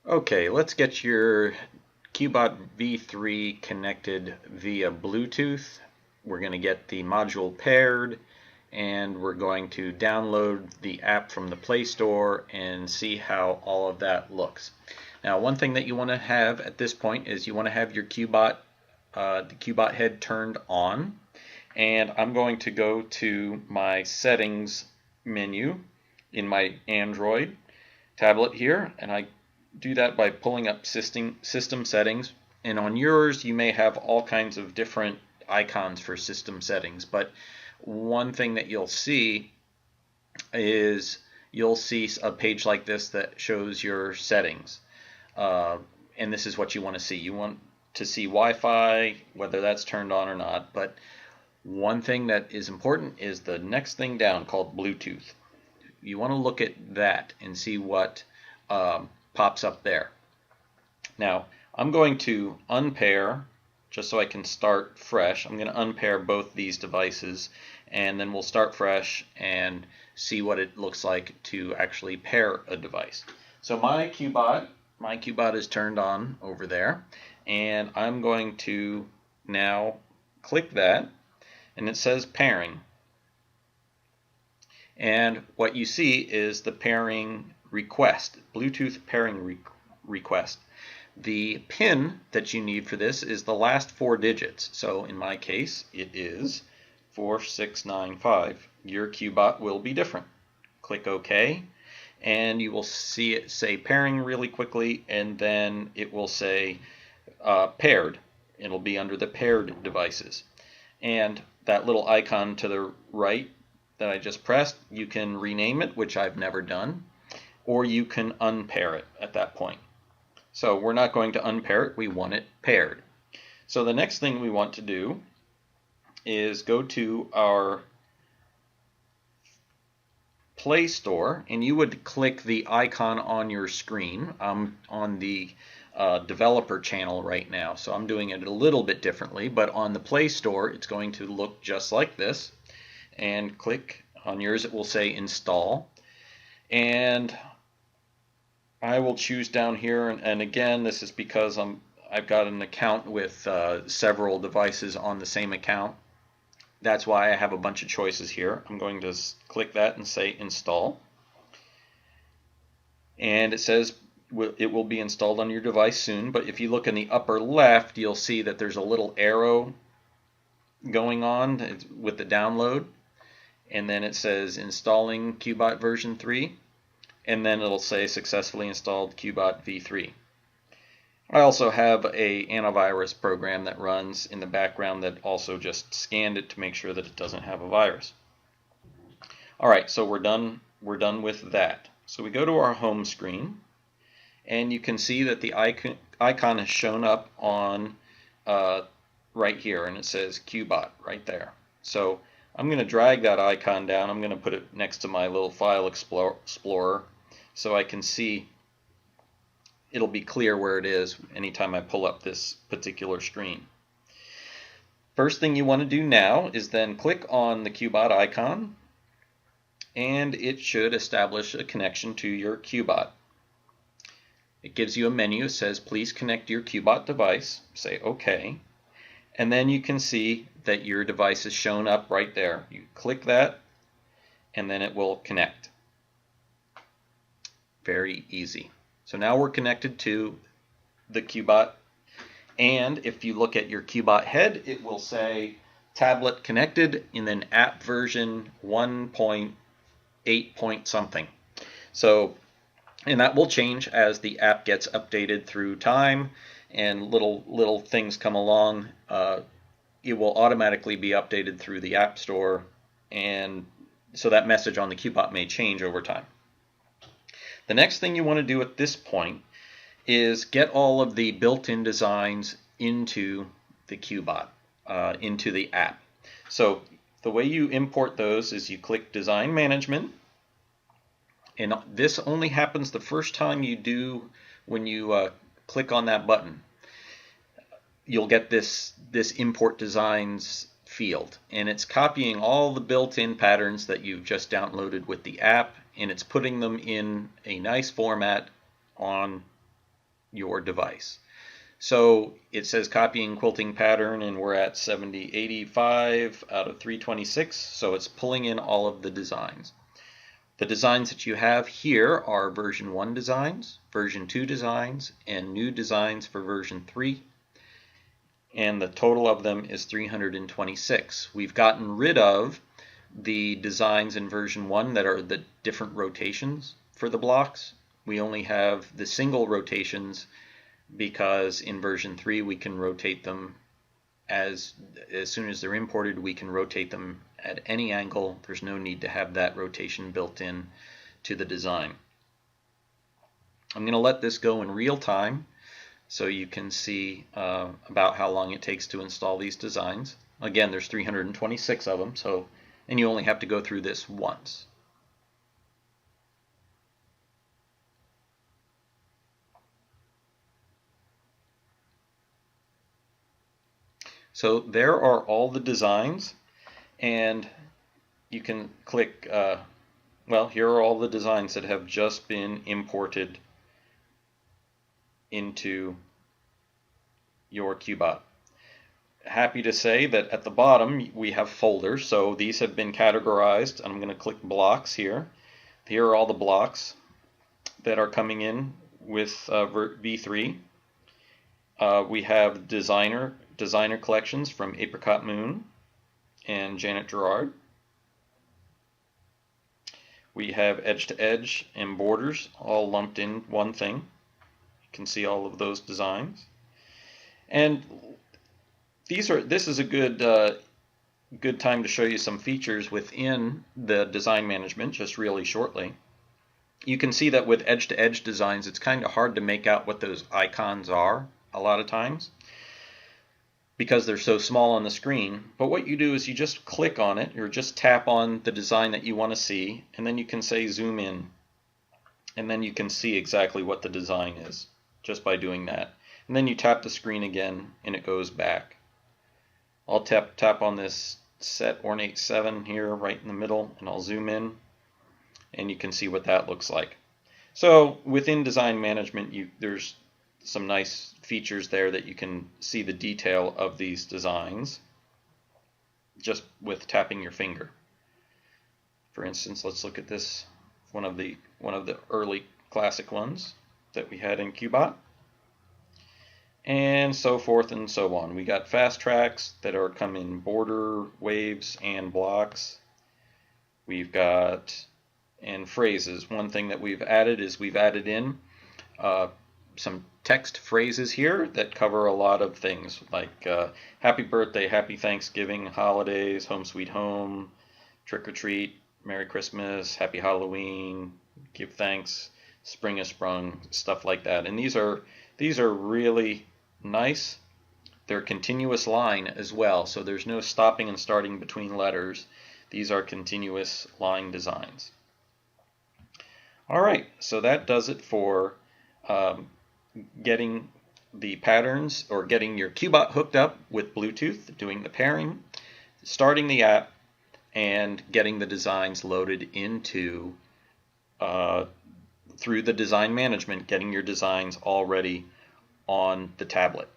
Okay, let's get your QBOT V3 connected via Bluetooth. We're going to get the module paired and we're going to download the app from the Play Store and see how all of that looks. Now, one thing that you want to have at this point is you want to have your QBOT, the QBOT head turned on. And I'm going to go to my settings menu in my Android tablet here, and I do that by pulling up system settings. And on yours, you may have all kinds of different icons for system settings, but one thing that you'll see is you'll see a page like this that shows your settings. And this is what you want to see. You want to see Wi-Fi, whether that's turned on or not. But one thing that is important is the next thing down called Bluetooth. You want to look at that and see what pops up there. Now, I'm going to unpair just so I can start fresh. I'm going to unpair both these devices and then we'll start fresh and see what it looks like to actually pair a device. So my QBOT is turned on over there, and I'm going to now click that, and it says pairing. And what you see is the pairing request, Bluetooth pairing request. The pin that you need for this is the last 4 digits. So in my case, it is 4695. Your QBOT will be different. Click OK, and you will see it say pairing really quickly, and then it will say paired. It'll be under the paired devices. And that little icon to the right that I just pressed, you can rename it, which I've never done, or you can unpair it at that point. So we're not going to unpair it, we want it paired. So the next thing we want to do is go to our Play Store, and you would click the icon on your screen. I'm on the developer channel right now, so I'm doing it a little bit differently, but on the Play Store it's going to look just like this. And click on yours, it will say install, and I will choose down here, and again, this is because I've got an account with several devices on the same account. That's why I have a bunch of choices here. I'm going to click that and say install, and it says it will be installed on your device soon. But if you look in the upper left, you'll see that there's a little arrow going on with the download, and then it says installing QBOT version 3, and then it'll say successfully installed QBOT V3. I also have a antivirus program that runs in the background that also just scanned it to make sure that it doesn't have a virus. Alright, so we're done with that. So we go to our home screen, and you can see that the icon has shown up on right here, and it says QBOT right there. So I'm going to drag that icon down. I'm going to put it next to my little file explorer so I can see. It'll be clear where it is anytime I pull up this particular screen. First thing you want to do now is then click on the QBOT icon, and it should establish a connection to your QBOT. It gives you a menu. It says please connect your QBOT device. Say OK, and then you can see that your device is shown up right there. You click that, and then it will connect. Very easy. So now we're connected to the QBOT, and if you look at your QBOT head, it will say tablet connected and then app version 1.8 point something. So, and that will change as the app gets updated through time and little things come along. It will automatically be updated through the App Store, and so that message on the QBOT may change over time. The next thing you want to do at this point is get all of the built-in designs into the QBOT, into the app. So the way you import those is you click Design Management, and this only happens the first time you do when you click on that button. You'll get this Import Designs field, and it's copying all the built-in patterns that you've just downloaded with the app, and it's putting them in a nice format on your device. So it says copying quilting pattern, and we're at 7085 out of 326, so it's pulling in all of the designs. The designs that you have here are version 1 designs, version 2 designs, and new designs for version 3. And the total of them is 326. We've gotten rid of the designs in version 1 that are the different rotations for the blocks. We only have the single rotations because in version 3 we can rotate them as soon as they're imported. We can rotate them at any angle. There's no need to have that rotation built in to the design. I'm going to let this go in real time so you can see about how long it takes to install these designs. Again, there's 326 of them, and you only have to go through this once. So there are all the designs, and you can click, well, here are all the designs that have just been imported into your QBOT. Happy to say that at the bottom we have folders, so these have been categorized. I'm going to click blocks here. Here are all the blocks that are coming in with V3. We have designer collections from Apricot Moon and Janet Gerard. We have edge to edge and borders all lumped in one thing. You can see all of those designs. And this is a good time to show you some features within the design management, just really shortly. You can see that with edge to edge designs, it's kind of hard to make out what those icons are a lot of times because they're so small on the screen. But what you do is you just click on it, or just tap on the design that you want to see, and then you can say zoom in, and then you can see exactly what the design is just by doing that. And then you tap the screen again and it goes back. I'll tap on this set ornate 7 here right in the middle, and I'll zoom in, and you can see what that looks like. So within design management, there's some nice features there that you can see the detail of these designs just with tapping your finger. For instance, let's look at this, one of the early classic ones that we had in QBOT, and so forth and so on. We got fast tracks that are come in border, waves, and blocks. We've got and phrases. One thing that we've added is we've added in some text phrases here that cover a lot of things like happy birthday, happy Thanksgiving, holidays, home sweet home, trick or treat, Merry Christmas, happy Halloween, give thanks, spring has sprung, stuff like that. And these are really nice. They're a continuous line as well, so there's no stopping and starting between letters. These are continuous line designs. Alright, so that does it for getting the patterns, or getting your QBOT hooked up with Bluetooth, doing the pairing, starting the app, and getting the designs loaded into through the design management, getting your designs all ready on the tablet.